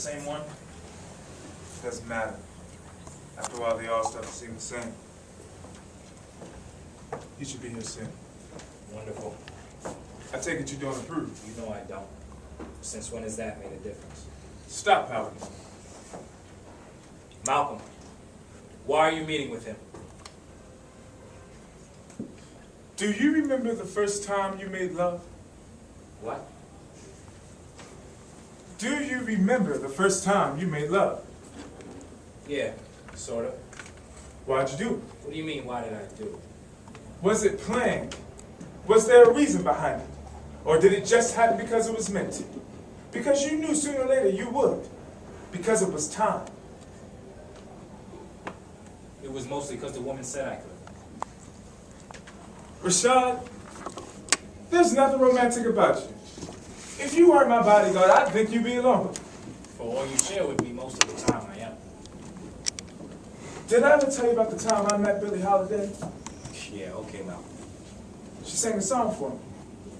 same one? Doesn't matter. After a while, they all start to seem the same. He should be here soon. Wonderful. I take it you don't approve. You know I don't. Since when has that made a difference? Stop pouting. Malcolm, why are you meeting with him? Do you remember the first time you made love? What? Do you remember the first time you made love? Yeah, sort of. Why'd you do it? What do you mean, why did I do it? Was it planned? Was there a reason behind it? Or did it just happen because it was meant to? Because you knew sooner or later you would. Because it was time. It was mostly because the woman said I could. Rashad, there's nothing romantic about you. If you weren't my bodyguard, I'd think you'd be alone. For all you share with me, most of the time I am. Did I ever tell you about the time I met Billie Holiday? Yeah, okay, Malcolm. She sang a song for me.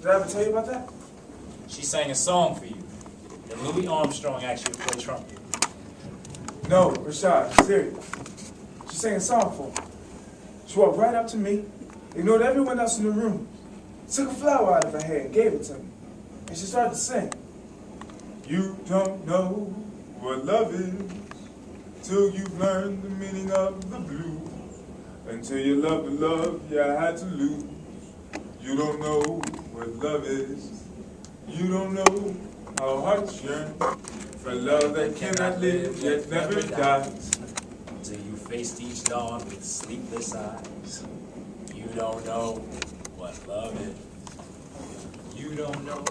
Did I ever tell you about that? She sang a song for you. And Louis Armstrong asked you to play trumpet. No, Rashad, I'm serious. She sang a song for me. She walked right up to me, ignored everyone else in the room, took a flower out of her hair and gave it to me. And she started to sing. You don't know what love is till you've learned the meaning of the blue. Until you love the love you had to lose. You don't know what love is. You don't know how hearts yearn for love that cannot live yet never dies. Until you faced each dawn with sleepless eyes. You don't know what love is. You don't know.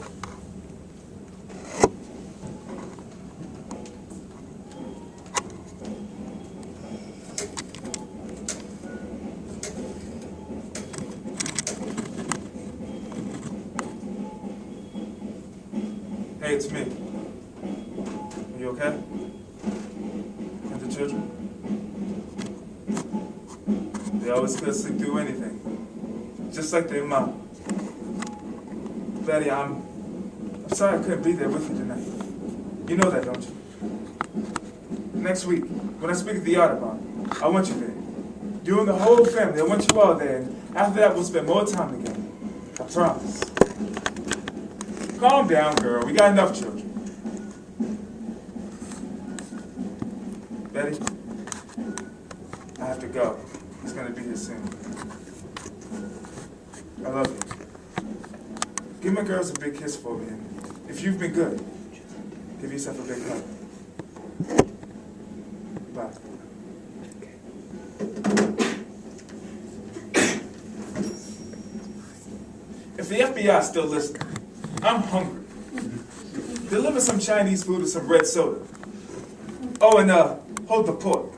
Hey, it's me. Are you okay? And the children? They always could sleep through anything. Just like their mom. Betty, I'm sorry I couldn't be there with you tonight. You know that, don't you? Next week, when I speak at the Audubon, I want you there. You and the whole family, I want you all there. And after that, we'll spend more time together. I promise. Calm down, girl. We got enough children. Betty, I have to go. He's going to be here soon. I love you. Give my girls a big kiss for me. And if you've been good, give yourself a big hug. Bye. If the FBI's still listening, I'm hungry. Deliver some Chinese food or some red soda. Oh, and hold the pork.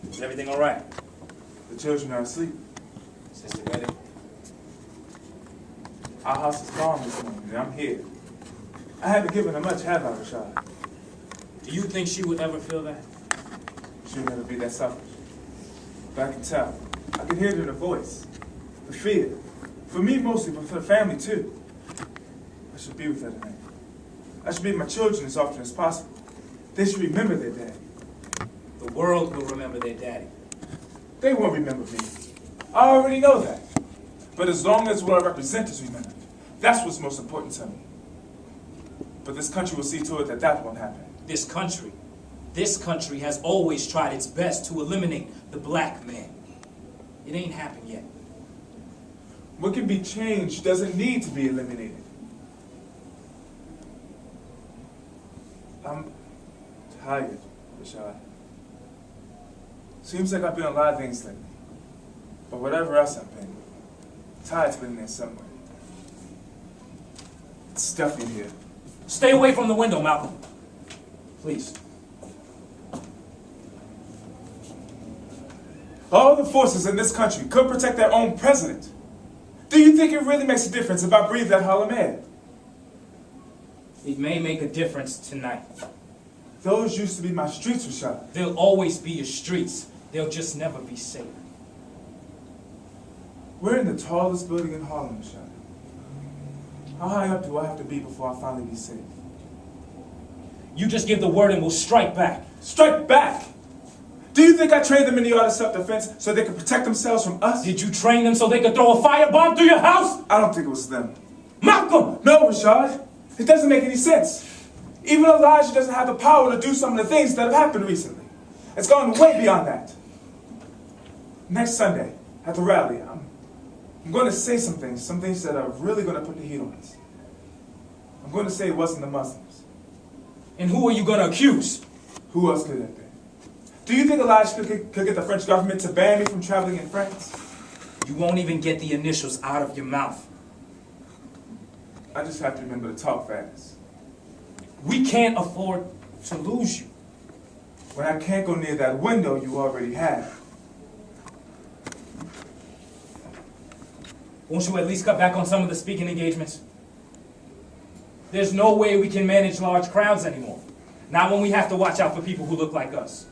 Is everything all right? The children are asleep. Sister Betty? Our house is calm this morning, and I'm here. I haven't given her much, have I, Rashad? Do you think she would ever feel that? She'll never be that selfish. But I can tell. I can hear it in her voice. The fear. For me mostly, but for the family too. I should be with her tonight. I should be with my children as often as possible. They should remember their daddy. The world will remember their daddy. They won't remember me. I already know that. But as long as what I represent is remembered, that's what's most important to me. But this country will see to it that that won't happen. This country has always tried its best to eliminate the black man. It ain't happened yet. What can be changed doesn't need to be eliminated. I'm tired, Rashad. Seems like I've been on a lot of things lately. But whatever else I've been, tired's been there somewhere. It's stuffy in here. Stay away from the window, Malcolm. Please. All the forces in this country could protect their own president. Do you think it really makes a difference if I breathe that Harlem air? It may make a difference tonight. Those used to be my streets, Rashad. They'll always be your streets. They'll just never be safe. We're in the tallest building in Harlem, Rashad. How high up do I have to be before I finally be safe? You just give the word and we'll strike back. Strike back! Do you think I trained them in the art of self-defense so they could protect themselves from us? Did you train them so they could throw a firebomb through your house? I don't think it was them. Malcolm! No, Rashad. It doesn't make any sense. Even Elijah doesn't have the power to do some of the things that have happened recently. It's gone way beyond that. Next Sunday, at the rally, I'm going to say some things that are really going to put the heat on us. I'm going to say it wasn't the Muslims. And who are you going to accuse? Who else could it have been? Do you think Elijah could get the French government to ban me from traveling in France? You won't even get the initials out of your mouth. I just have to remember to talk fast. We can't afford to lose you. When I can't go near that window you already have. Won't you at least cut back on some of the speaking engagements? There's no way we can manage large crowds anymore. Not when we have to watch out for people who look like us.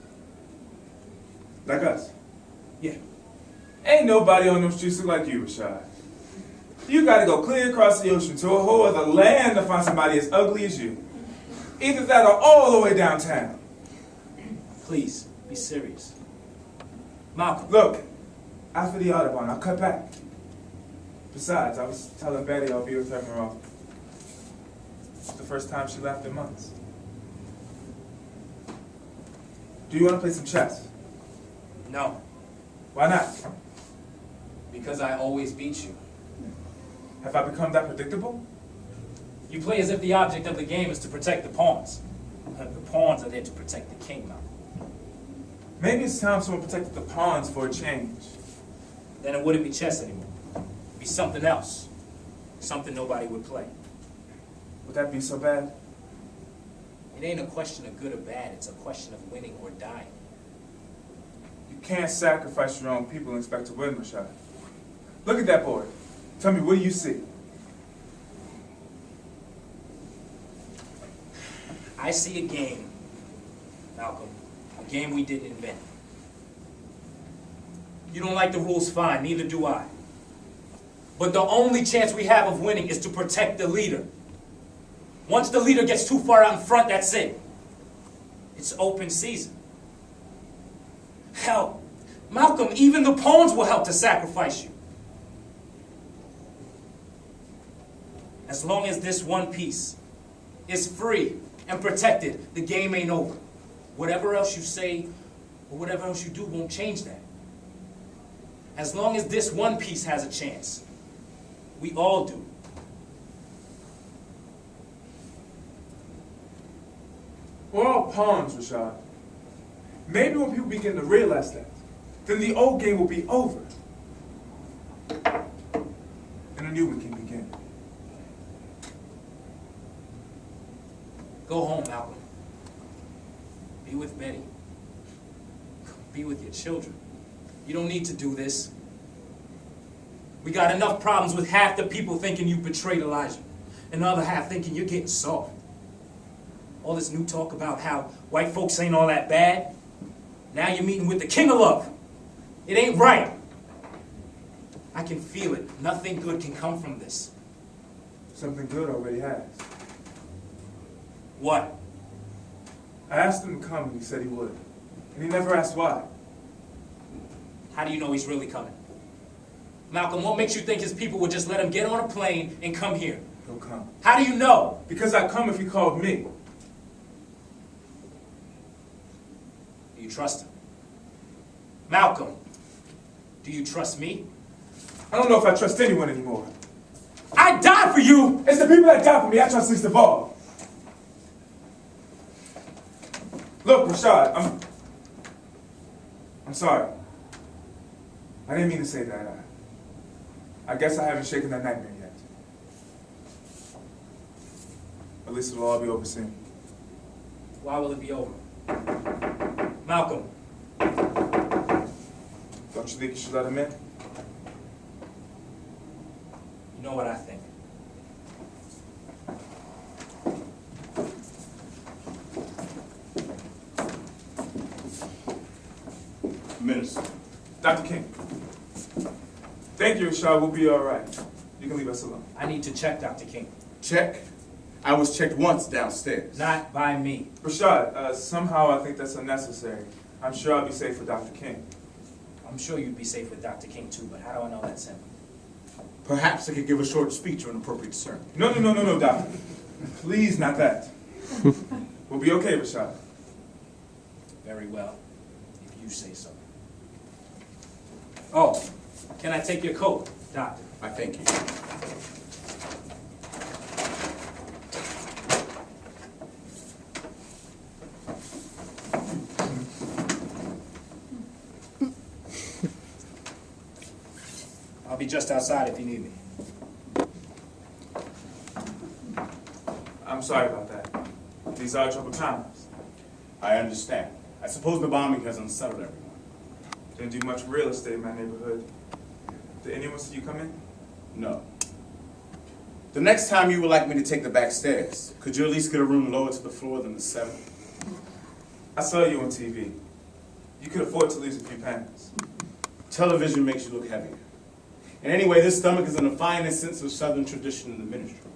Like us? Yeah. Ain't nobody on them streets look like you, Rashad. You gotta go clear across the ocean to a whole other land to find somebody as ugly as you. Either that or all the way downtown. Please, be serious. Malcolm. Look, after the Audubon, I'll cut back. Besides, I was telling Betty I'll be with her more often. It's the first time she left in months. Do you want to play some chess? No, Why not? because I always beat you. Have I become that predictable? You play as if the object of the game is to protect the pawns. The pawns are there to protect the king, Malcolm. Maybe it's time someone protected the pawns for a change. Then it wouldn't be chess anymore. It'd be something else. Something nobody would play. Would that be so bad? It ain't a question of good or bad. It's a question of winning or dying. You can't sacrifice your own people and expect to win, Rashad. Look at that board. Tell me, what do you see? I see a game, Malcolm. A game we didn't invent. You don't like the rules, fine. Neither do I. But the only chance we have of winning is to protect the leader. Once the leader gets too far out in front, that's it. It's open season. Hell, Malcolm, even the pawns will help to sacrifice you. As long as this one piece is free and protected, the game ain't over. Whatever else you say or whatever else you do won't change that. As long as this one piece has a chance, we all do. We're all pawns, Rashad. Maybe when people begin to realize that, then the old game will be over. And a new one can begin. Go home, Malcolm. Be with Betty. Be with your children. You don't need to do this. We got enough problems with half the people thinking you betrayed Elijah, and the other half thinking you're getting soft. All this new talk about how white folks ain't all that bad. Now you're meeting with the king of love. It ain't right. I can feel it. Nothing good can come from this. Something good already has. What? I asked him to come and he said he would. And he never asked why. How do you know he's really coming? Malcolm, what makes you think his people would just let him get on a plane and come here? He'll come. How do you know? Because I'd come if he called me. Do you trust him? Malcolm, do you trust me? I don't know if I trust anyone anymore. I died for you! It's the people that die for me I trust least of all. Look, Rashad, I'm sorry. I didn't mean to say that. I guess I haven't shaken that nightmare yet. At least it'll all be over soon. Why will it be over? Malcolm. Don't you think you should let him in? You know what I think. Minister. Dr. King. Thank you, Rashad. We'll be all right. You You can leave us alone. I need to check Dr. King. Check. I was checked once downstairs. Not by me. Rashad, somehow I think that's unnecessary. I'm sure I'll be safe with Dr. King. I'm sure you'd be safe with Dr. King too, but how do I know that's him? Perhaps I could give a short speech or an appropriate sermon. No, Doctor. Please, not that. We'll be okay, Rashad. Very well, if you say so. Oh, can I take your coat, Doctor? I thank you. I'll be just outside if you need me. I'm sorry about that. These are troubled times. I understand. I suppose the bombing has unsettled everyone. Didn't do much real estate in my neighborhood. Did anyone see you come in? No. The next time you would like me to take the back stairs, could you at least get a room lower to the floor than the 7th? I saw you on TV. You could afford to lose a few pounds. Television makes you look heavier. And anyway, this stomach is in the finest sense of Southern tradition in the ministry.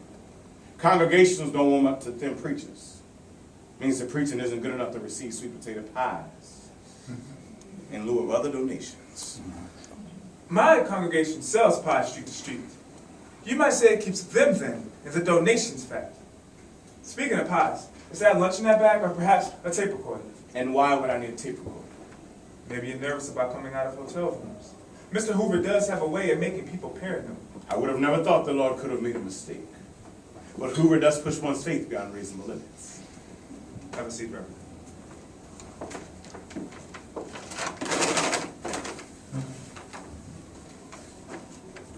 Congregations don't warm up to thin preachers. Means the preaching isn't good enough to receive sweet potato pies in lieu of other donations. My congregation sells pie street to street. You might say it keeps them thin if the donations fat. Speaking of pies, is that lunch in that bag or perhaps a tape recorder? And why would I need a tape recorder? Maybe you're nervous about coming out of hotel rooms. Mr. Hoover does have a way of making people paranoid. I would have never thought the Lord could have made a mistake. But Hoover does push one's faith beyond reasonable limits. Have a seat, Reverend.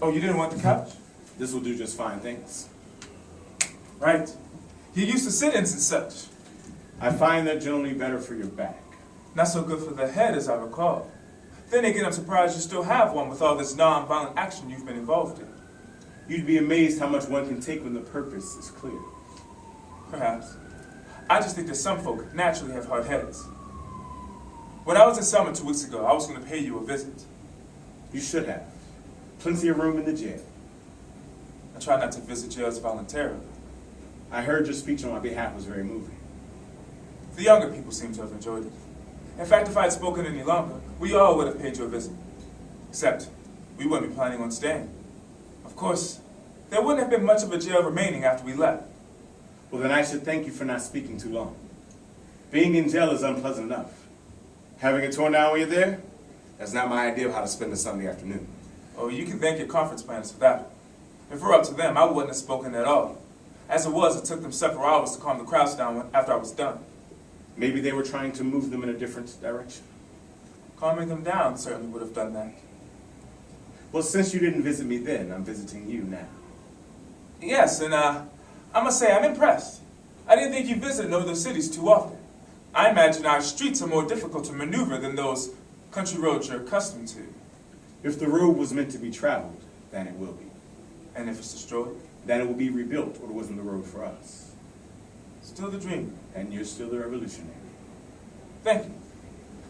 Oh, you didn't want the couch? This will do just fine, thanks. Right. You used to sit-ins and such. I find that generally better for your back. Not so good for the head, as I recall. Then again, I'm surprised you still have one with all this non-violent action you've been involved in. You'd be amazed how much one can take when the purpose is clear. Perhaps. I just think that some folk naturally have hard heads. When I was in Selma 2 weeks ago, I was going to pay you a visit. You should have. Plenty of room in the jail. I try not to visit jails voluntarily. I heard your speech on my behalf was very moving. The younger people seem to have enjoyed it. In fact, if I had spoken any longer, we all would have paid you a visit. Except, we wouldn't be planning on staying. Of course, there wouldn't have been much of a jail remaining after we left. Well, then I should thank you for not speaking too long. Being in jail is unpleasant enough. Having it torn down when you're there, that's not my idea of how to spend a Sunday afternoon. Oh, you can thank your conference planners for that. If we're up to them, I wouldn't have spoken at all. As it was, it took them several hours to calm the crowds down after I was done. Maybe they were trying to move them in a different direction. Calming them down certainly would have done that. Well, since you didn't visit me then, I'm visiting you now. Yes, and I must say I'm impressed. I didn't think you visited northern cities too often. I imagine our streets are more difficult to maneuver than those country roads you're accustomed to. If the road was meant to be traveled, then it will be. And if it's destroyed? Then it will be rebuilt, or it wasn't the road for us. Still the dream. And you're still the revolutionary. Thank you.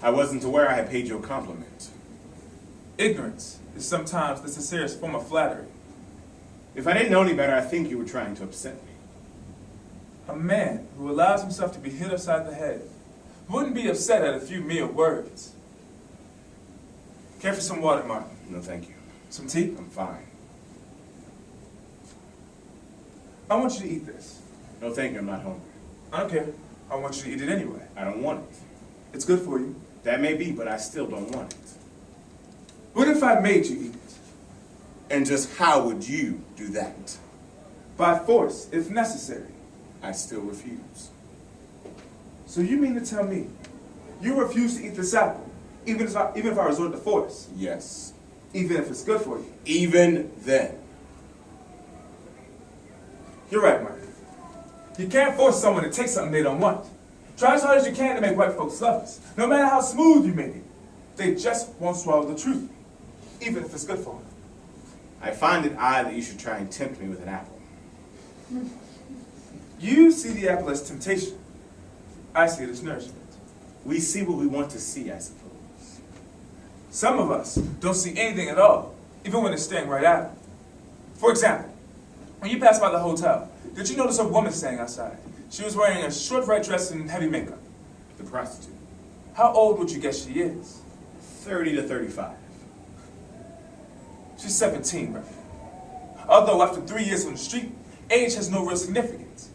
I wasn't aware I had paid you a compliment. Ignorance is sometimes the sincerest form of flattery. If I didn't know any better, I think you were trying to upset me. A man who allows himself to be hit upside the head wouldn't be upset at a few mere words. Care for some water, Martin? No, thank you. Some tea? I'm fine. I want you to eat this. No, thank you. I'm not hungry. I don't care. I want you to eat it anyway. I don't want it. It's good for you. That may be, but I still don't want it. What if I made you eat it? And just how would you do that? By force, if necessary. I still refuse. So you mean to tell me you refuse to eat this apple, even if I resort to force? Yes. Even if it's good for you? Even then. You're right, Mark. You can't force someone to take something they don't want. Try as hard as you can to make white folks love us. No matter how smooth you make it, they just won't swallow the truth, even if it's good for them. I find it odd that you should try and tempt me with an apple. You see the apple as temptation. I see it as nourishment. We see what we want to see, I suppose. Some of us don't see anything at all, even when it's staring right at them. For example, when you pass by the hotel, did you notice a woman standing outside? She was wearing a short red dress and heavy makeup. The prostitute. How old would you guess she is? 30 to 35. She's 17, right? Although after 3 years on the street, age has no real significance.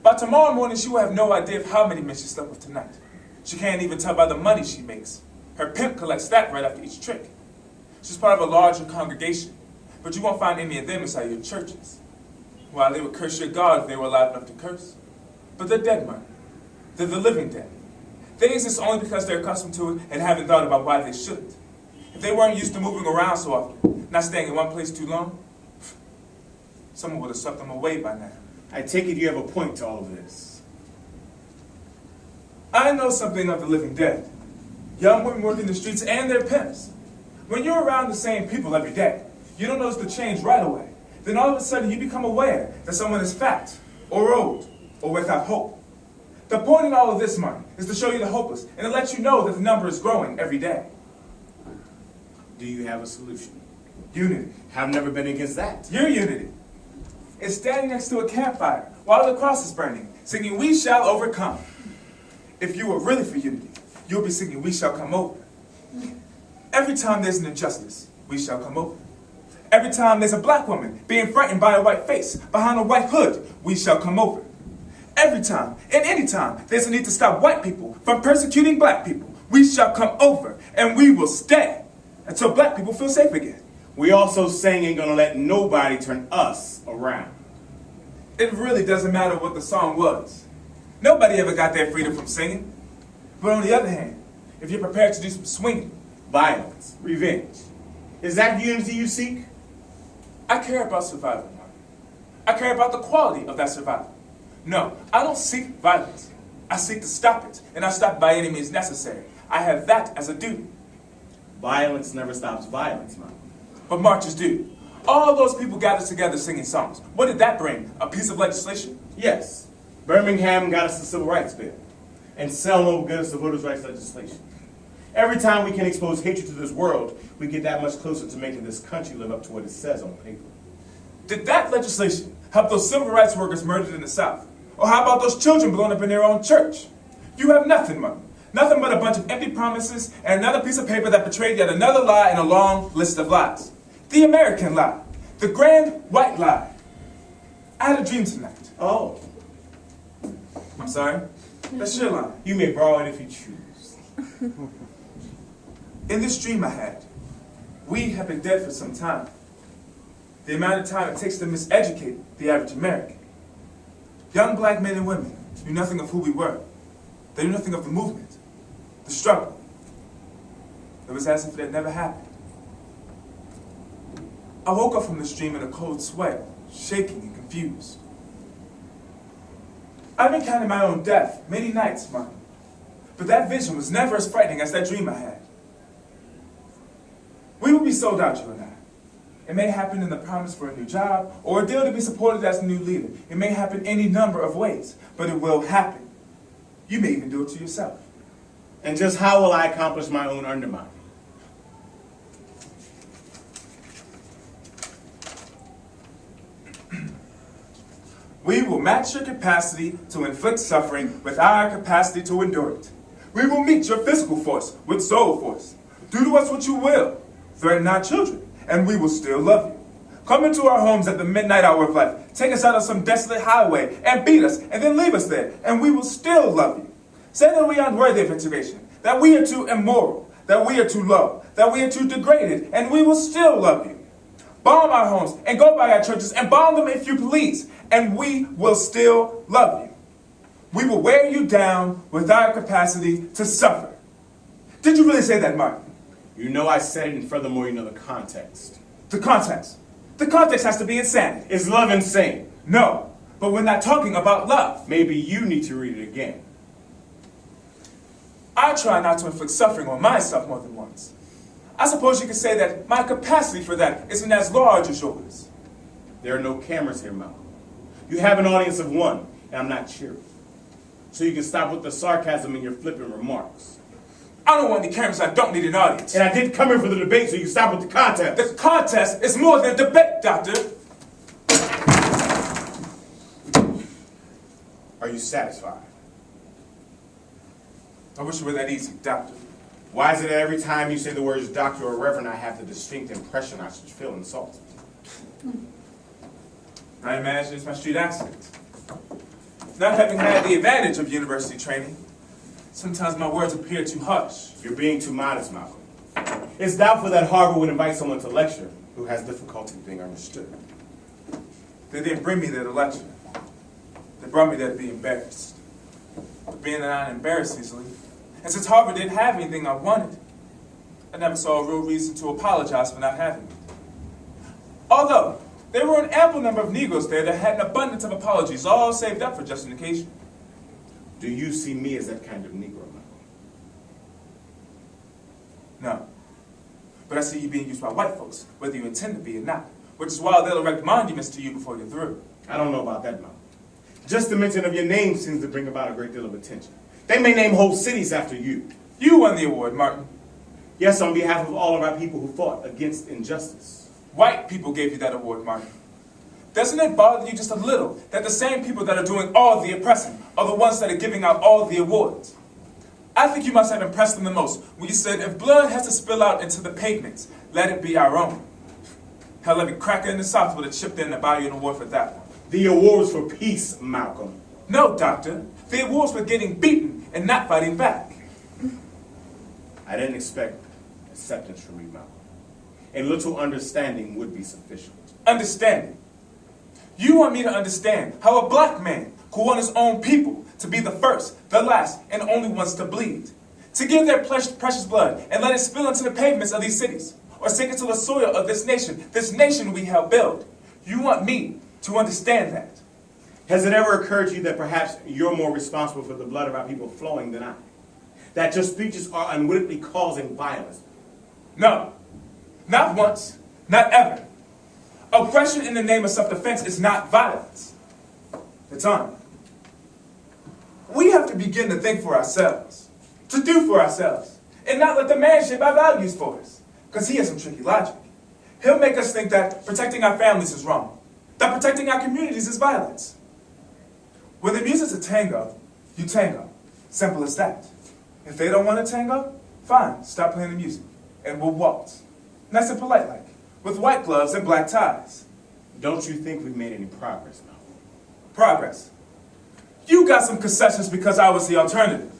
By tomorrow morning, she will have no idea of how many men she slept with tonight. She can't even tell by the money she makes. Her pimp collects that right after each trick. She's part of a larger congregation, but you won't find any of them inside your churches. While they would curse your God if they were alive enough to curse. But they're dead, man. They're the living dead. They exist only because they're accustomed to it and haven't thought about why they shouldn't. If they weren't used to moving around so often, not staying in one place too long, someone would have swept them away by now. I take it you have a point to all of this. I know something of the living dead. Young women working the streets and their pimps. When you're around the same people every day, you don't notice the change right away. Then all of a sudden you become aware that someone is fat, or old, or without hope. The point in all of this, Martin, is to show you the hopeless and to let you know that the number is growing every day. Do you have a solution? Unity. Have never been against that. Your unity is standing next to a campfire while the cross is burning, singing, "We shall overcome." If you were really for unity, you'll be singing, "We shall come over." Every time there's an injustice, we shall come over. Every time there's a black woman being frightened by a white face behind a white hood, we shall come over. Every time, and any time, there's a need to stop white people from persecuting black people, we shall come over, and we will stay until black people feel safe again. We also saying ain't gonna let nobody turn us around. It really doesn't matter what the song was. Nobody ever got their freedom from singing. But on the other hand, if you're prepared to do some swinging, Violence, revenge. Is that the unity you seek? I care about survival, Mark. I care about the quality of that survival. No, I don't seek violence. I seek to stop it, and I stop by any means necessary. I have that as a duty. Violence never stops violence, man. But marches do. All those people gathered together singing songs. What did that bring? A piece of legislation? Yes, Birmingham got us the Civil Rights Bill, and Selma will get us the Voters' Rights legislation. Every time we can expose hatred to this world, we get that much closer to making this country live up to what it says on paper. Did that legislation help those civil rights workers murdered in the South? Or how about those children blown up in their own church? You have nothing, Martin. Nothing but a bunch of empty promises and another piece of paper that betrayed yet another lie in a long list of lies. The American lie. The grand white lie. I had a dream tonight. Oh, I'm sorry? That's your line. you may borrow it if you choose. In this dream I had, we have been dead for some time. The amount of time it takes to miseducate the average American. Young black men and women knew nothing of who we were. They knew nothing of the movement, the struggle. It was as if it had never happened. I woke up from this dream in a cold sweat, shaking and confused. I've been counting my own death many nights, Martin. But that vision was never as frightening as that dream I had. We will be sold out, you and I. It may happen in the promise for a new job, or a deal to be supported as the new leader. It may happen any number of ways, but it will happen. You may even do it to yourself. And just how will I accomplish my own undermining? We will match your capacity to inflict suffering with our capacity to endure it. We will meet your physical force with soul force. Do to us what you will. Threaten our children, and we will still love you. Come into our homes at the midnight hour of life. Take us out on some desolate highway and beat us, and then leave us there, and we will still love you. Say that we are unworthy of integration, that we are too immoral, that we are too low, that we are too degraded, and we will still love you. Bomb our homes and go by our churches and bomb them if you please, and we will still love you. We will wear you down with our capacity to suffer. Did you really say that, Martin? You know I said it, and furthermore, you know the context. The context. The context has to be insanity. Is love insane? No, but we're not talking about love. Maybe you need to read it again. I try not to inflict suffering on myself more than once. I suppose you could say that my capacity for that isn't as large as yours. There are no cameras here, Malcolm. You have an audience of one, and I'm not cheering. So you can stop with the sarcasm in your flippant remarks. I don't want any cameras. I don't need an audience. And I did come here for the debate, so you can stop with the contest. The contest is more than a debate, Doctor. you satisfied? I wish it were that easy, doctor. Why is it that every time you say the words doctor or reverend, I have the distinct impression I should feel insulted? I imagine it's my street accent. Not having had the advantage of university training, sometimes my words appear too harsh. You're being too modest, Malcolm. It's doubtful that Harvard would invite someone to lecture who has difficulty being understood. They didn't bring me there to lecture. They brought me there to be embarrassed. But being that I'm embarrassed easily, and since Harvard didn't have anything I wanted, I never saw a real reason to apologize for not having it. Although, there were an ample number of Negroes there that had an abundance of apologies, all saved up for just an occasion. Do you see me as that kind of Negro, Malcolm? No. But I see you being used by white folks, whether you intend to be or not, which is why they'll erect monuments to you before you're through. I don't know about that, Malcolm. Just the mention of your name seems to bring about a great deal of attention. They may name whole cities after you. You won the award, Martin. Yes, on behalf of all of our people who fought against injustice. White people gave you that award, Martin. Doesn't it bother you just a little that the same people that are doing all the oppressing are the ones that are giving out all the awards? I think you must have impressed them the most when you said, if blood has to spill out into the pavements, let it be our own. Hell, every cracker in the South would have chipped in to buy you an award for that one. The awards for peace, Malcolm. No, Doctor. The awards for getting beaten and not fighting back. I didn't expect acceptance from you, Malcolm. A little understanding would be sufficient. Understanding. You want me to understand how a black man could want his own people to be the first, the last, and only ones to bleed. To give their precious blood and let it spill into the pavements of these cities, or sink into the soil of this nation we helped build. You want me to understand that. Has it ever occurred to you that perhaps you're more responsible for the blood of our people flowing than I? That your speeches are unwittingly causing violence? No. Not once. Not ever. Oppression in the name of self-defense is not violence. It's honor. We have to begin to think for ourselves, to do for ourselves, and not let the man shape our values for us, because he has some tricky logic. He'll make us think that protecting our families is wrong, that protecting our communities is violence. When the music's a tango, you tango. Simple as that. If they don't want to tango, fine, stop playing the music, and we'll waltz. Nice and polite like, with white gloves and black ties. Don't you think we've made any progress, Malcolm? Progress. You got some concessions because I was the alternative.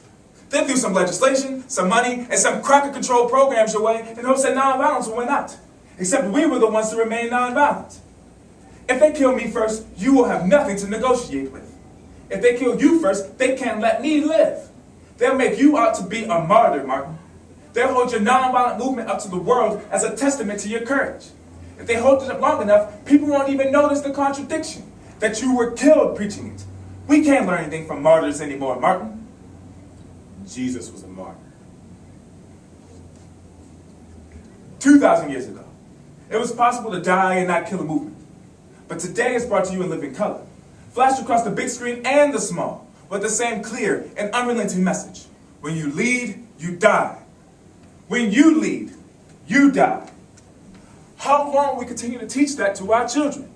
They threw some legislation, some money, and some cracker-controlled programs your way in hopes that nonviolence will win out. Except we were the ones to remain nonviolent. If they kill me first, you will have nothing to negotiate with. If they kill you first, they can't let me live. They'll make you out to be a martyr, Martin. They'll hold your nonviolent movement up to the world as a testament to your courage. If they hold it up long enough, people won't even notice the contradiction, that you were killed preaching it. We can't learn anything from martyrs anymore, Martin. Jesus was a martyr. 2,000 years ago, it was possible to die and not kill a movement. But today it's brought to you in living color, flashed across the big screen and the small, with the same clear and unrelenting message. When you lead, you die. When you lead, you die. How long will we continue to teach that to our children?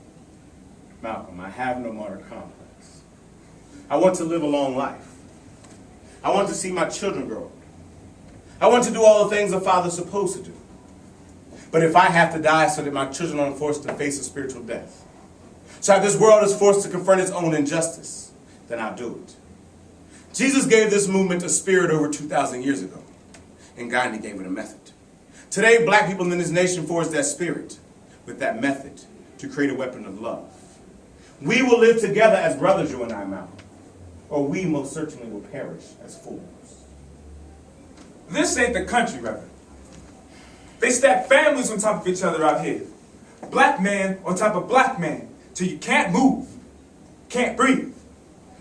Malcolm, I have no martyr complex. I want to live a long life. I want to see my children grow. I want to do all the things a father's supposed to do. But if I have to die so that my children aren't forced to face a spiritual death, so that this world is forced to confront its own injustice, then I'll do it. Jesus gave this movement a spirit over 2,000 years ago, and Gandhi gave it a method. Today, black people in this nation forged that spirit with that method to create a weapon of love. We will live together as brothers, you and I, Malcolm, or we most certainly will perish as fools. This ain't the country, Reverend. They stack families on top of each other out here. Black man on top of black man, till you can't move, can't breathe.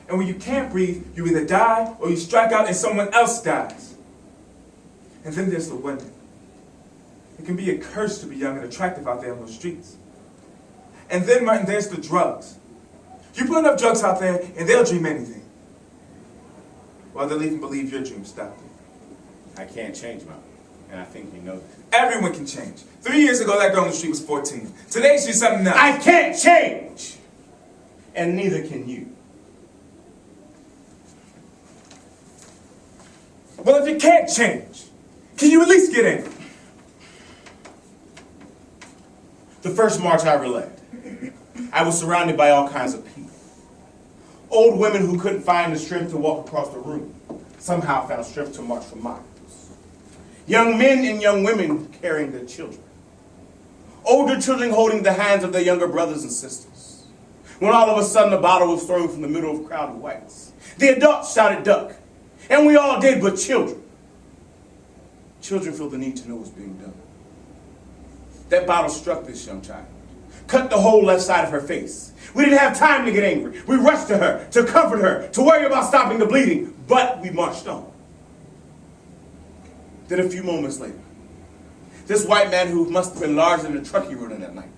And when you can't breathe, you either die or you strike out and someone else dies. And then there's the women. It can be a curse to be young and attractive out there on those streets. And then, Martin, there's the drugs. You put enough drugs out there and they'll dream anything. Well, they'll even believe your dreams, Doctor. I can't change, Malcolm, and I think you know that. Everyone can change. 3 years ago, that girl on the street was 14. Today, she's something else. I can't change! And neither can you. Well, if you can't change, can you at least get angry? The first march I ever led, I was surrounded by all kinds of people. Old women who couldn't find the strength to walk across the room somehow found strength to march for miles. Young men and young women carrying their children. Older children holding the hands of their younger brothers and sisters. When all of a sudden a bottle was thrown from the middle of a crowd of whites, the adults shouted duck, and we all did but children. Children feel the need to know what's being done. That bottle struck this young child, cut the whole left side of her face. We didn't have time to get angry. We rushed to her, to comfort her, to worry about stopping the bleeding, but we marched on. Then a few moments later, this white man who must have been larger than the truck he rode in that night,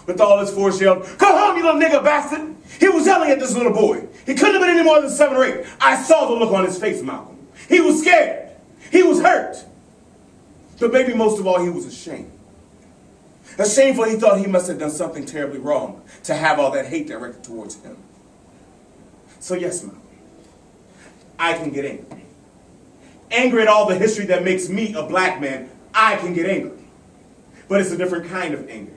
with all his force yelled, "Go home, you little nigger bastard!" He was yelling at this little boy. He couldn't have been any more than 7 or 8. I saw the look on his face, Malcolm. He was scared. He was hurt. But maybe most of all, he was ashamed. Ashamed for he thought he must have done something terribly wrong to have all that hate directed towards him. So yes, Malcolm, I can get angry. Angry at all the history that makes me a black man, I can get angry. But it's a different kind of anger.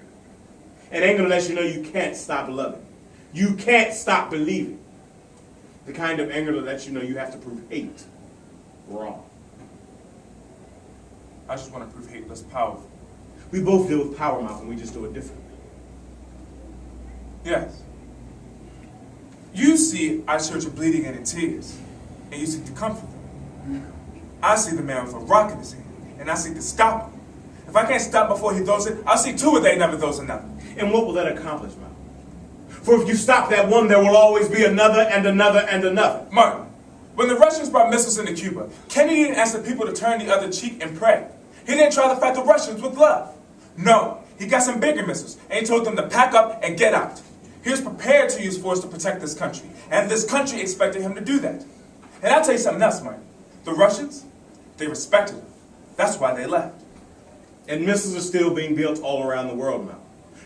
An anger that lets you know you can't stop loving. You can't stop believing. The kind of anger that lets you know you have to prove hate wrong. I just want to prove hate less powerful. We both deal with power, Malcolm. We just do it differently. Yes. You see our children bleeding and in tears, and you seek to comfort them. I see the man with a rock in his hand, and I seek to stop him. If I can't stop before he throws it, I'll see to it that he never throws another. And what will that accomplish, Malcolm? For if you stop that one, there will always be another and another and another. Martin, when the Russians brought missiles into Cuba, Kennedy didn't ask the people to turn the other cheek and pray. He didn't try to fight the Russians with love. No, he got some bigger missiles, and he told them to pack up and get out. He was prepared to use force to protect this country, and this country expected him to do that. And I'll tell you something else, Martin. The Russians, they respected him. That's why they left. And missiles are still being built all around the world now.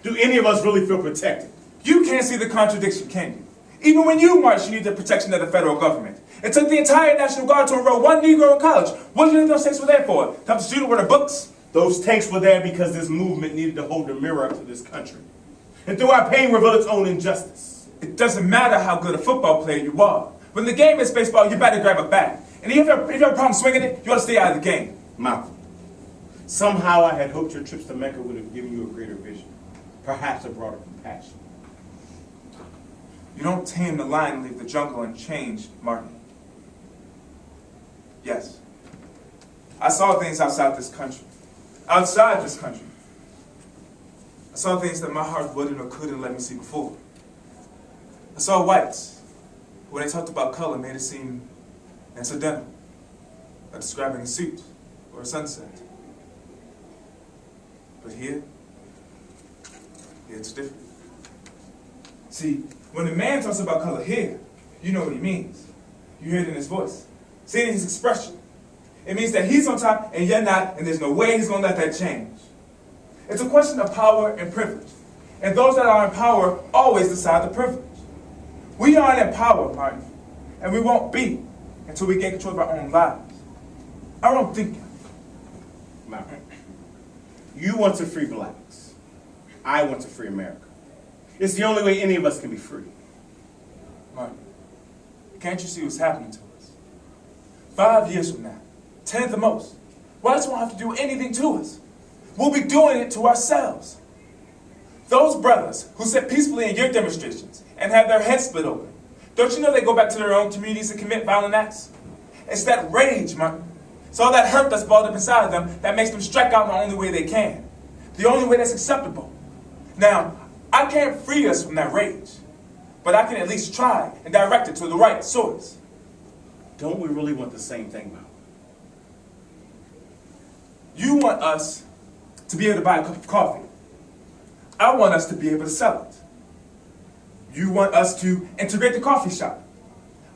Do any of us really feel protected? You can't see the contradiction, can you? Even when you marched, you need the protection of the federal government. It took the entire National Guard to enroll one Negro in college. What do you think those tanks were there for? To help the student with their books? Those tanks were there because this movement needed to hold a mirror up to this country. And through our pain, reveal its own injustice. It doesn't matter how good a football player you are. When the game is baseball, you better grab a bat. And if you have a problem swinging it, you ought to stay out of the game. Malcolm, somehow I had hoped your trips to Mecca would have given you a greater vision. Perhaps a broader compassion. You don't tame the lion and leave the jungle unchanged, Martin. Yes. I saw things outside this country. Outside this country. I saw things that my heart wouldn't or couldn't let me see before. I saw whites. When they talked about color, made it seem incidental, like describing a suit or a sunset. But here it's different. See, when a man talks about color here, you know what he means. You hear it in his voice. See it in his expression. It means that he's on top and you're not, and there's no way he's going to let that change. It's a question of power and privilege. And those that are in power always decide the privilege. We aren't in power, Martin, and we won't be until we gain control of our own lives. I don't think. Malcolm, you want to free blacks. I want to free America. It's the only way any of us can be free. Martin, can't you see what's happening to us? 5 years from now, 10 at the most, whites won't have to do anything to us. We'll be doing it to ourselves. Those brothers who sit peacefully in your demonstrations and have their heads split open, don't you know they go back to their own communities and commit violent acts? It's that rage, Martin. It's all that hurt that's balled up inside of them that makes them strike out in the only way they can. The only way that's acceptable. Now, I can't free us from that rage, but I can at least try and direct it to the right source. Don't we really want the same thing, Malcolm? You want us to be able to buy a cup of coffee. I want us to be able to sell it. You want us to integrate the coffee shop.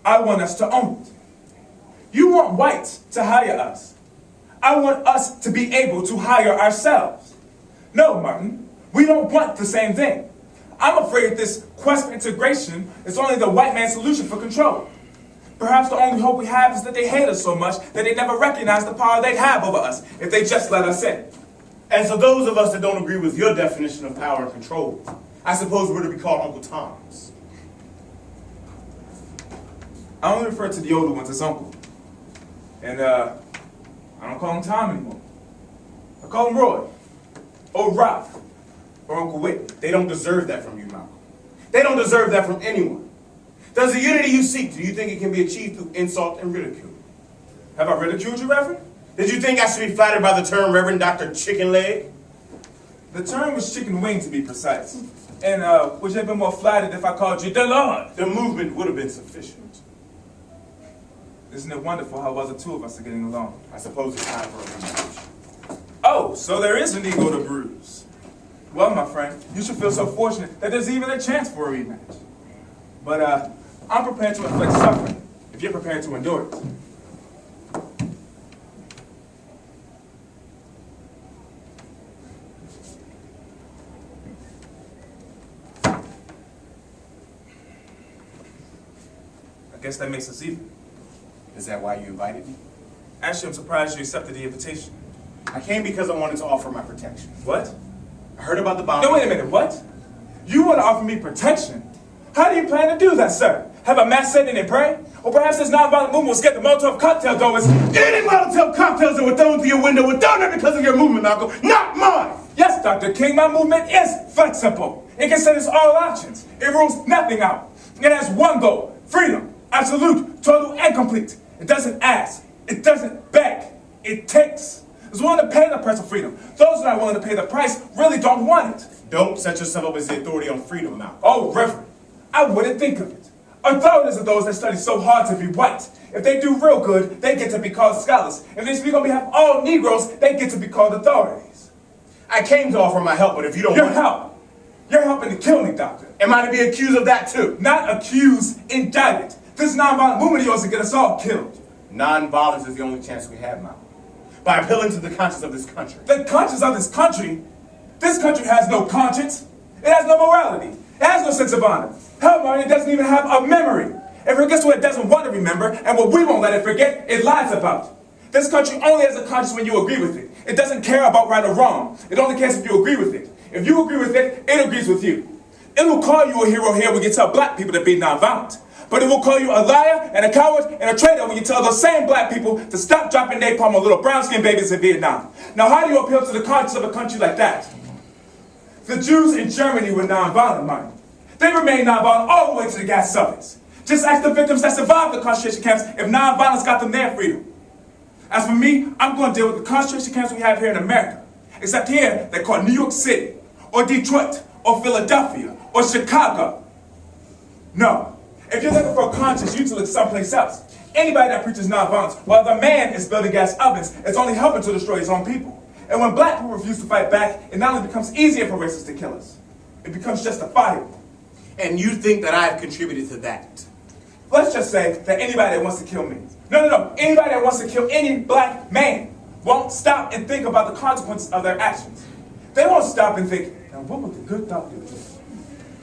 I want us to own it. You want whites to hire us. I want us to be able to hire ourselves. No, Martin, we don't want the same thing. I'm afraid this quest for integration is only the white man's solution for control. Perhaps the only hope we have is that they hate us so much that they never recognize the power they'd have over us if they just let us in. And so those of us that don't agree with your definition of power and control, I suppose we're to be called Uncle Toms. I only refer to the older ones as Uncle. And I don't call him Tom anymore. I call him Roy, or Ralph, or Uncle Whit. They don't deserve that from you, Malcolm. They don't deserve that from anyone. Does the unity you seek, do you think it can be achieved through insult and ridicule? Have I ridiculed you, Reverend? Did you think I should be flattered by the term Reverend Dr. Chicken Leg? The term was chicken wing, to be precise. And would you have been more flattered if I called you the Lord? The movement would have been sufficient. Isn't it wonderful how well the two of us are getting along? I suppose it's time for a rematch. Oh, so there is an ego to bruise. Well, my friend, you should feel so fortunate that there's even a chance for a rematch. But I'm prepared to inflict suffering if you're prepared to endure it. I guess that makes us even. Is that why you invited me? Actually, I'm surprised you accepted the invitation. I came because I wanted to offer my protection. What? I heard about the bomb. No, wait a minute, what? You want to offer me protection? How do you plan to do that, sir? Have a mass sitting and pray? Or perhaps this nonviolent movement will get the Molotov cocktail doors. Any Molotov cocktails that were thrown through your window were thrown there because of your movement, Malcolm, not mine! Yes, Dr. King, my movement is flexible. It considers all options. It rules nothing out. It has one goal: freedom. Absolute, total, and complete. It doesn't ask. It doesn't beg. It takes. It's willing to pay the price of freedom. Those that are willing to pay the price really don't want it. Don't set yourself up as the authority on freedom, Malcolm. Oh, Reverend, I wouldn't think of it. Authorities are those that study so hard to be white. If they do real good, they get to be called scholars. If they speak on behalf of all Negroes, they get to be called authorities. I came to offer my help, but if you don't Your want help. You're helping to kill me, Doctor. Am I to be accused of that too? Not accused, indicted. This nonviolent movement of yours will get us all killed. Non-violence is the only chance we have, Malcolm. By appealing to the conscience of this country. The conscience of this country? This country has no conscience. It has no morality. It has no sense of honor. Hell, Martin, it doesn't even have a memory. It forgets what it doesn't want to remember, and what we won't let it forget, it lies about. This country only has a conscience when you agree with it. It doesn't care about right or wrong. It only cares if you agree with it. If you agree with it, it agrees with you. It will call you a hero here when you tell black people to be nonviolent. But it will call you a liar and a coward and a traitor when you tell those same black people to stop dropping napalm on little brown-skinned babies in Vietnam. Now, how do you appeal to the conscience of a country like that? The Jews in Germany were nonviolent, Martin. They remained nonviolent all the way to the gas ovens. Just ask the victims that survived the concentration camps if nonviolence got them their freedom. As for me, I'm going to deal with the concentration camps we have here in America. Except here, they're called New York City, or Detroit, or Philadelphia, or Chicago. No. If you're looking for a conscience, you need to look someplace else. Anybody that preaches nonviolence, while the man is building gas ovens, is only helping to destroy his own people. And when black people refuse to fight back, it not only becomes easier for racists to kill us, it becomes justifiable. And you think that I've contributed to that? Let's just say that anybody that wants to kill me, no, anybody that wants to kill any black man won't stop and think about the consequences of their actions. They won't stop and think, now what would the good doctor do?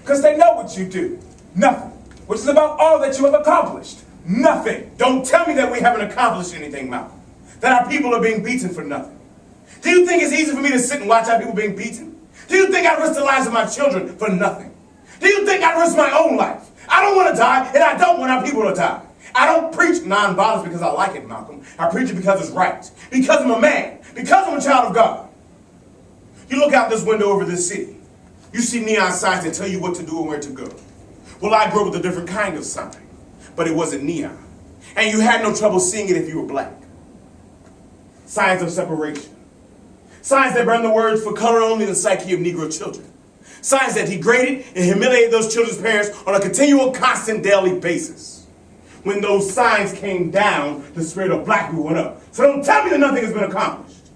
Because they know what you do. Nothing. Which is about all that you have accomplished. Nothing. Don't tell me that we haven't accomplished anything, Malcolm. That our people are being beaten for nothing. Do you think it's easy for me to sit and watch our people being beaten? Do you think I'd risk the lives of my children for nothing? Do you think I'd risk my own life? I don't want to die, and I don't want our people to die. I don't preach nonviolence because I like it, Malcolm. I preach it because it's right. Because I'm a man. Because I'm a child of God. You look out this window over this city. You see neon signs that tell you what to do and where to go. Well, I grew up with a different kind of sign, but it wasn't neon. And you had no trouble seeing it if you were black. Signs of separation. Signs that burn the words for color only in the psyche of Negro children. Signs that degraded and humiliated those children's parents on a continual, constant, daily basis. When those signs came down, the spirit of black people went up. So don't tell me that nothing has been accomplished.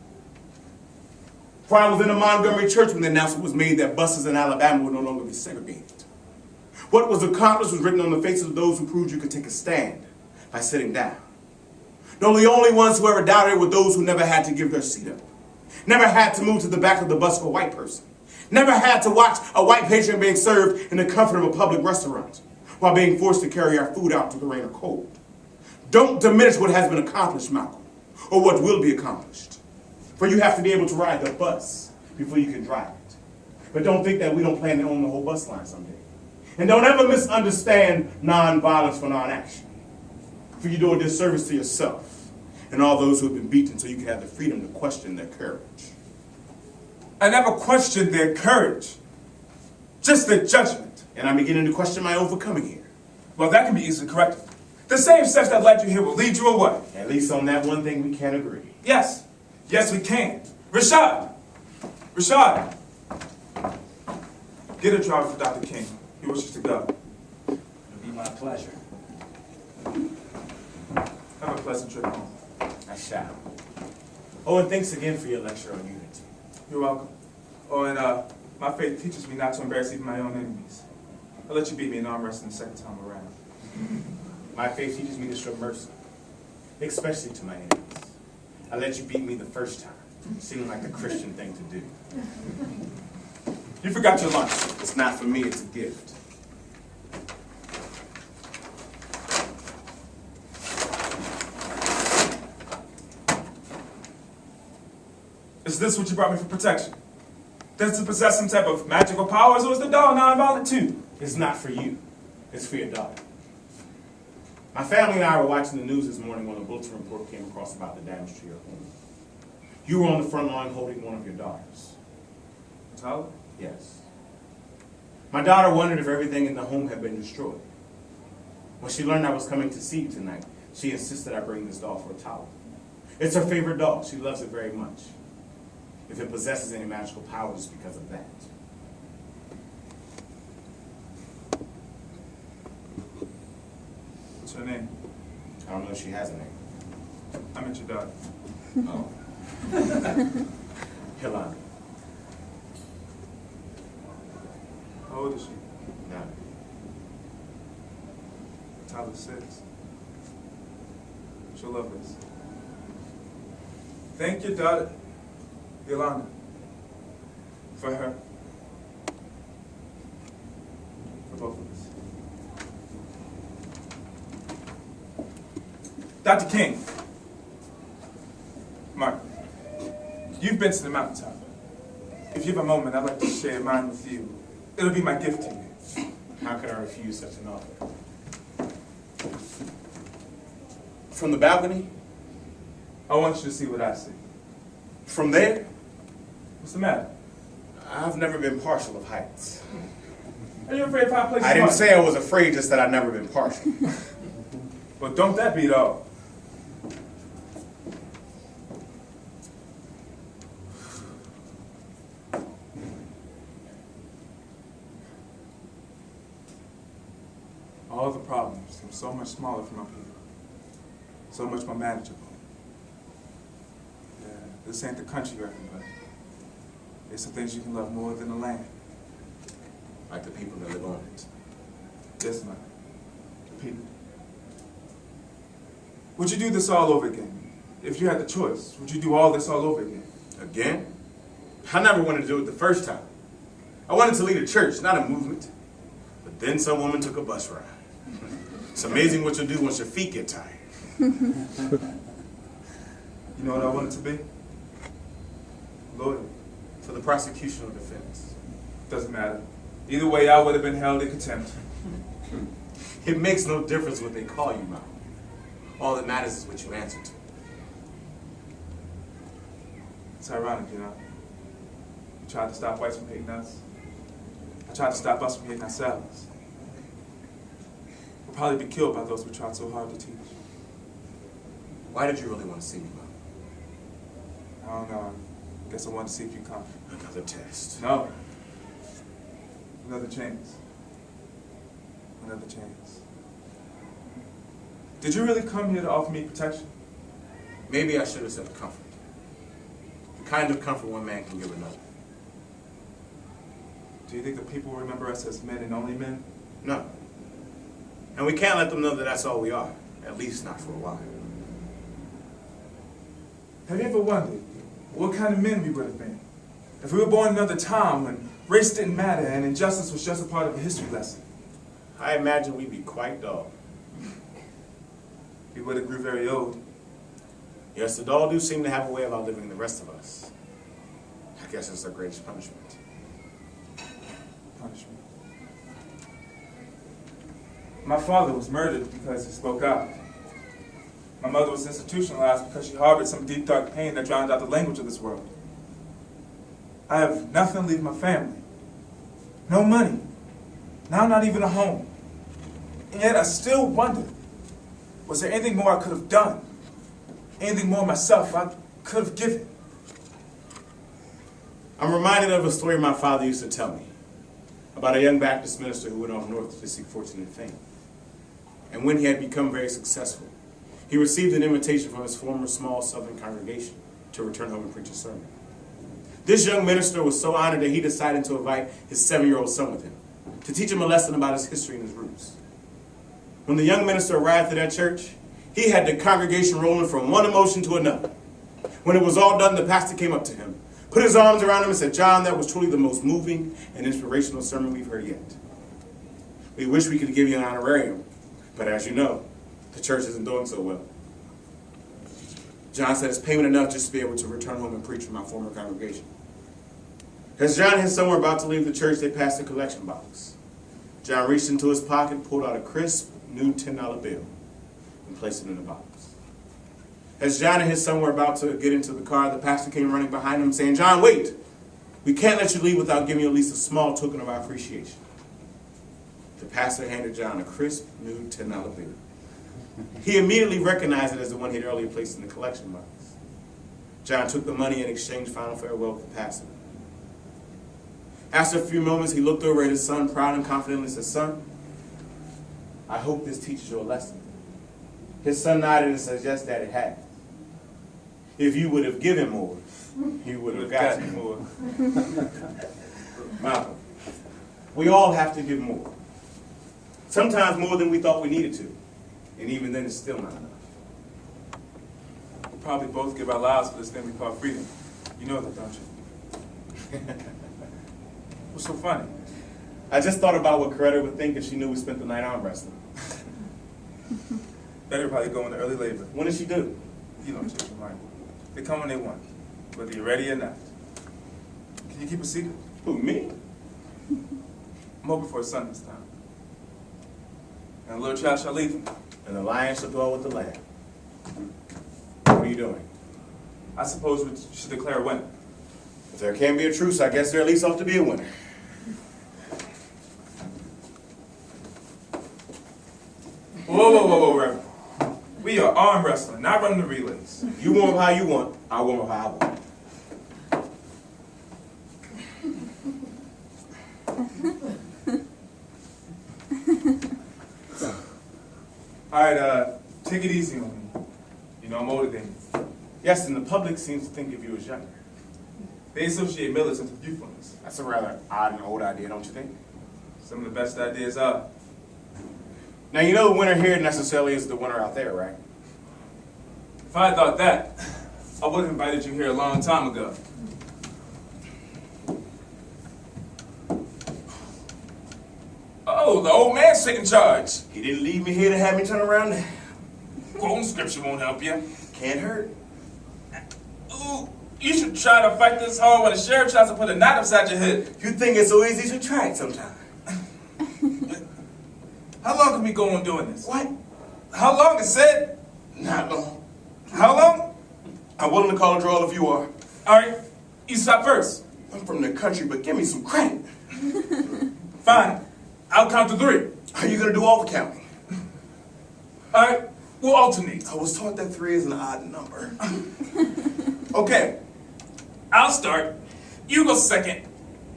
For I was in a Montgomery church when the announcement was made that buses in Alabama would no longer be segregated. What was accomplished was written on the faces of those who proved you could take a stand by sitting down. No, the only ones who ever doubted it were those who never had to give their seat up. Never had to move to the back of the bus for a white person. Never had to watch a white patron being served in the comfort of a public restaurant while being forced to carry our food out to the rain or cold. Don't diminish what has been accomplished, Malcolm, or what will be accomplished. For you have to be able to ride the bus before you can drive it. But don't think that we don't plan to own the whole bus line someday. And don't ever misunderstand non-violence for non-action. For you do a disservice to yourself and all those who have been beaten so you can have the freedom to question their courage. I never questioned their courage, just their judgment. And I'm beginning to question my overcoming here. Well, that can be easily corrected. The same steps that led you here will lead you away. At least on that one thing we can agree. Yes. Yes, we can. Rashad! Rashad! Get a driver for Dr. King. He wishes to go. It'll be my pleasure. Have a pleasant trip home. I shall. Oh, and thanks again for your lecture on unity. You're welcome. Oh, and my faith teaches me not to embarrass even my own enemies. I'll let you beat me in arm wrestling the second time around. My faith teaches me to show mercy, especially to my enemies. I let you beat me the first time. Seemed like the Christian thing to do. You forgot your lunch. It's not for me, it's a gift. Is this what you brought me for protection? Does it possess some type of magical powers, or is the dog non-violent too? It's not for you. It's for your daughter. My family and I were watching the news this morning when a bulletin report came across about the damage to your home. You were on the front line holding one of your daughters. Tyler? Yes. My daughter wondered if everything in the home had been destroyed. When she learned I was coming to see you tonight, she insisted I bring this doll for a towel. It's her favorite doll. She loves it very much. If it possesses any magical powers, it's because of that. What's her name? I don't know if she has a name. I meant your daughter. Oh. Hilani. How old is she? 9. Tyler's 6. She'll love this. Thank your daughter, Yolanda, for her. For both of us. Dr. King. Mark, you've been to the mountaintop. If you have a moment, I'd like to share mine with you. It'll be my gift to you. How could I refuse such an offer? From the balcony? I want you to see what I see. From there? What's the matter? I've never been partial of heights. Are you afraid of high places? I didn't say I was afraid, just that I've never been partial. But don't that beat all? All the problems seem so much smaller from up here. So much more manageable. Yeah, this ain't the country for everybody. There's some things you can love more than the land. Like the people that live on it. Yes, ma'am. The people. Would you do this all over again? If you had the choice, would you do all this all over again? Again? I never wanted to do it the first time. I wanted to lead a church, not a movement. But then some woman took a bus ride. It's amazing what you'll do once your feet get tired. You know what I wanted to be? Lawyer. For the prosecution or defense. Doesn't matter. Either way, I would have been held in contempt. It makes no difference what they call you, Malcolm. All that matters is what you answer to. It's ironic, you know. You tried to stop whites from hating us. I tried to stop us from hating ourselves. We'll probably be killed by those we tried so hard to teach. Why did you really want to see me, Malcolm? I don't know. I guess I wanted to see if you come. Another test. No. Another chance. Another chance. Did you really come here to offer me protection? Maybe I should have said comfort. The kind of comfort one man can give another. Do you think the people will remember us as men and only men? No. And we can't let them know that that's all we are. At least not for a while. Have you ever wondered what kind of men we would have been if we were born in another time when race didn't matter and injustice was just a part of a history lesson? I imagine we'd be quite dull. he would have grew very old. Yes, the doll do seem to have a way of outliving the rest of us. I guess it's our greatest punishment. Punishment. My father was murdered because he spoke out. My mother was institutionalized because she harbored some deep, dark pain that drowned out the language of this world. I have nothing to leave my family. No money. Now not even a home. And yet I still wonder, was there anything more I could have done? Anything more myself I could have given? I'm reminded of a story my father used to tell me about a young Baptist minister who went off north to seek fortune and fame. And when he had become very successful, he received an invitation from his former small southern congregation to return home and preach a sermon. This young minister was so honored that he decided to invite his 7-year-old son with him to teach him a lesson about his history and his roots. When the young minister arrived at that church, he had the congregation rolling from one emotion to another. When it was all done, the pastor came up to him, put his arms around him and said, "John, that was truly the most moving and inspirational sermon we've heard yet. We wish we could give you an honorarium, but as you know, the church isn't doing so well." John said, "It's payment enough just to be able to return home and preach for my former congregation." As John and his son were about to leave the church, they passed a collection box. John reached into his pocket, pulled out a crisp, new $10 bill, and placed it in the box. As John and his son were about to get into the car, the pastor came running behind them saying, "John, wait! We can't let you leave without giving you at least a small token of our appreciation." The pastor handed John a crisp, new $10 bill. He immediately recognized it as the one he had earlier placed in the collection box. John took the money and exchanged final farewell with the pastor. After a few moments, he looked over at his son, proud and confidently said, "Son, I hope this teaches you a lesson." His son nodded and said, "Yes, Dad, it has. If you would have given more, you would have gotten more." Malcolm, we all have to give more. Sometimes more than we thought we needed to. And even then, it's still not enough. We probably both give our lives for this thing we call freedom. You know that, don't you? What's so funny? I just thought about what Coretta would think if she knew we spent the night arm wrestling. Better probably go into early labor. When did she do? You don't change your mind. They come when they want, whether you're ready or not. Can you keep a secret? Who, me? I'm hoping for a son this time. And a little child shall lead him. And the lion shall dwell with the lamb. What are you doing? I suppose we should declare a winner. If there can be a truce, I guess there at least ought to be a winner. Whoa, Reverend. We are arm wrestling, not running the relays. You warm up how you want, I warm up how I want. All right, take it easy on me. You know I'm older than you. Yes, and the public seems to think of you as younger. They associate militants with youthfulness. That's a rather odd and old idea, don't you think? Some of the best ideas are. Now, you know the winner here necessarily is the winner out there, right? If I had thought that, I would have invited you here a long time ago. Oh, the old man's taking charge. He didn't leave me here to have me turn around. Quoting scripture won't help you. Can't hurt. Ooh, you should try to fight this hard when the sheriff tries to put a knot upside your head. You think it's so easy, you should try it sometime. How long can we go on doing this? What? How long is said? Not long. How long? I'm willing to call a draw if you are. All right, you stop first. I'm from the country, but give me some credit. Fine, I'll count to 3. How are you going to do all the counting? All right, we'll alternate. I was taught that 3 is an odd number. Okay, I'll start, you go second,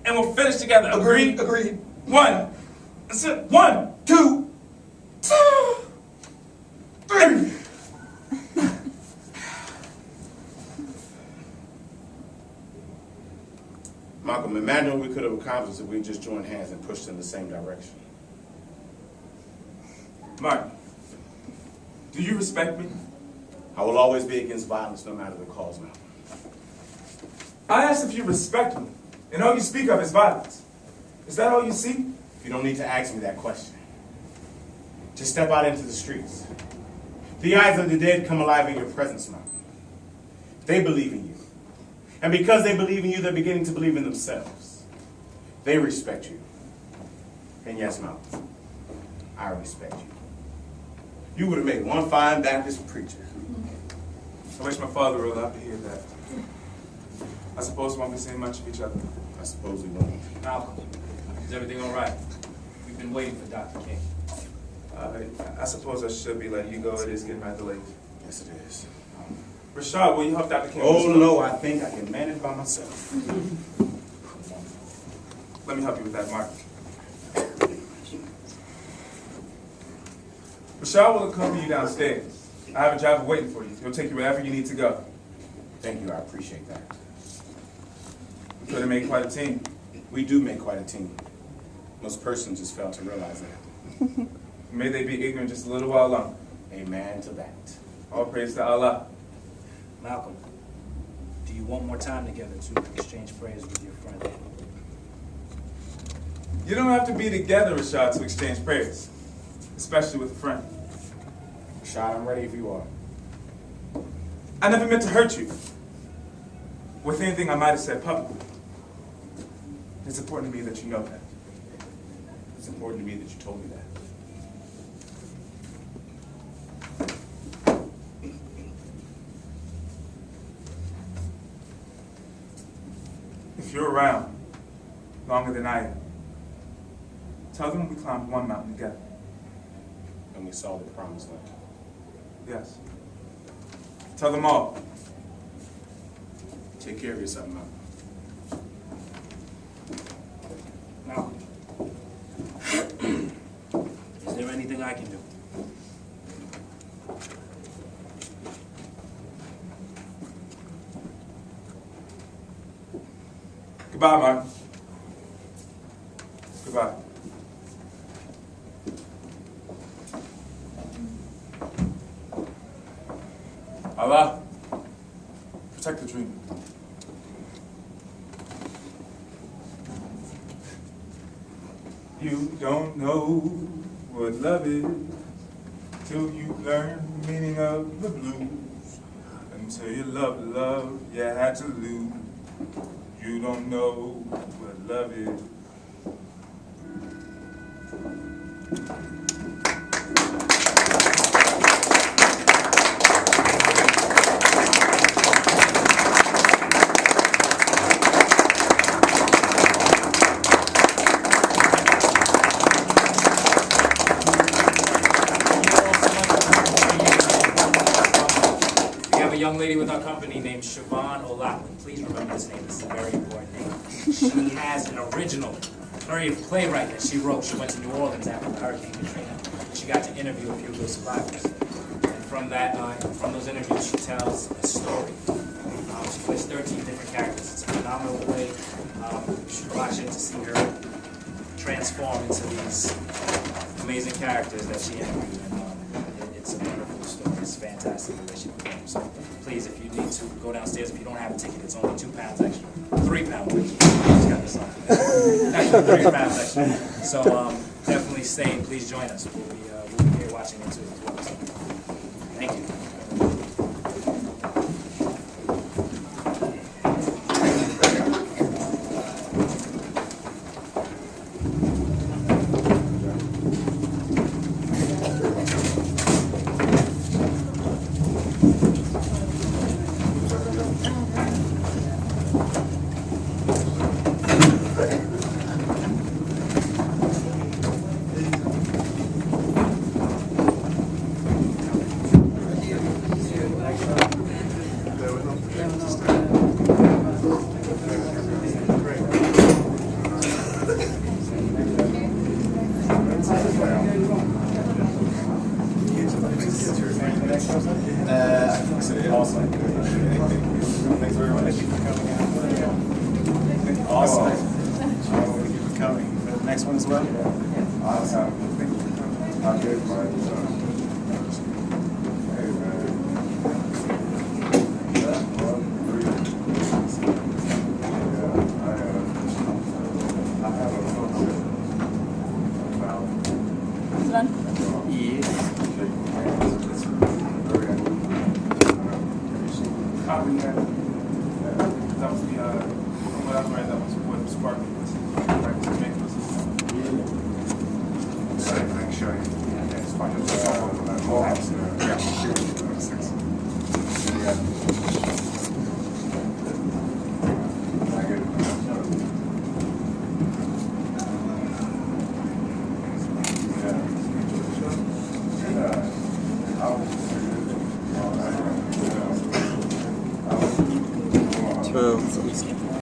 and we'll finish together. Agreed? Agreed. 1. That's it. 1, 2, 3. Malcolm, imagine what we could have accomplished if we just joined hands and pushed in the same direction. Martin, do you respect me? I will always be against violence, no matter the cause, Malcolm. I asked if you respect me, and all you speak of is violence. Is that all you see? You don't need to ask me that question. Just step out into the streets. The eyes of the dead come alive in your presence, Malcolm. They believe in you. And because they believe in you, they're beginning to believe in themselves. They respect you. And yes, Malcolm, I respect you. You would have made one fine Baptist preacher. I wish my father were allowed to hear that. I suppose we won't be seeing much of each other. I suppose we won't. Malcolm, is everything all right? We've been waiting for Dr. King. I suppose I should be letting you go. It is getting rather late. Yes, it is. Rashad, will you help Dr. King? Oh, no, I think I can manage by myself. Let me help you with that, Mark. Rashad will accompany you downstairs. I have a driver waiting for you. He'll take you wherever you need to go. Thank you, I appreciate that. We could have made quite a team. We do make quite a team. Most persons just fail to realize that. May they be ignorant just a little while longer. Amen to that. All praise to Allah. Malcolm, do you want more time together to exchange prayers with your friend? You don't have to be together, Rashad, to exchange prayers, especially with a friend. Rashad, I'm ready if you are. I never meant to hurt you with anything I might have said publicly. It's important to me that you know that. It's important to me that you told me that. If you're around longer than I am, tell them we climbed one mountain together. And we saw the promised land. Yes. Tell them all. Take care of yourself, Malcolm. Malcolm, is there anything I can do? Goodbye, Mark. Goodbye. Allah, protect the dream. You don't know what love is till you learn the meaning of the blues. Until you love, you had to lose. You don't know what love is. Young lady with our company named Siobhan O'Loughlin. Please remember this name. This is a very important name. She has an original story of playwright that she wrote. She went to New Orleans after Hurricane Katrina. She got to interview a few of those survivors. And from those interviews, she tells a story. She plays 13 different characters. It's a phenomenal play. You should watch it to see her transform into these amazing characters that she interviewed. And it's a wonderful story. It's fantastic the way she performs. So please, if you need to, go downstairs. If you don't have a ticket, it's only £2 extra. £3 extra. She's got this on. Actually, £3 extra. So definitely stay and please join us. We'll be here watching it too as well. So, thank you. Awesome. Thanks very much. Awesome. Thank you for coming. For the next one as well? Awesome. I'm good, Mark. Hey, man. I have a concept about Yes. shaking hands. time we had. That was the, from what I read, that was what sparked was practice to make us. Same thing, show you. Yeah, it's fine. Twelve.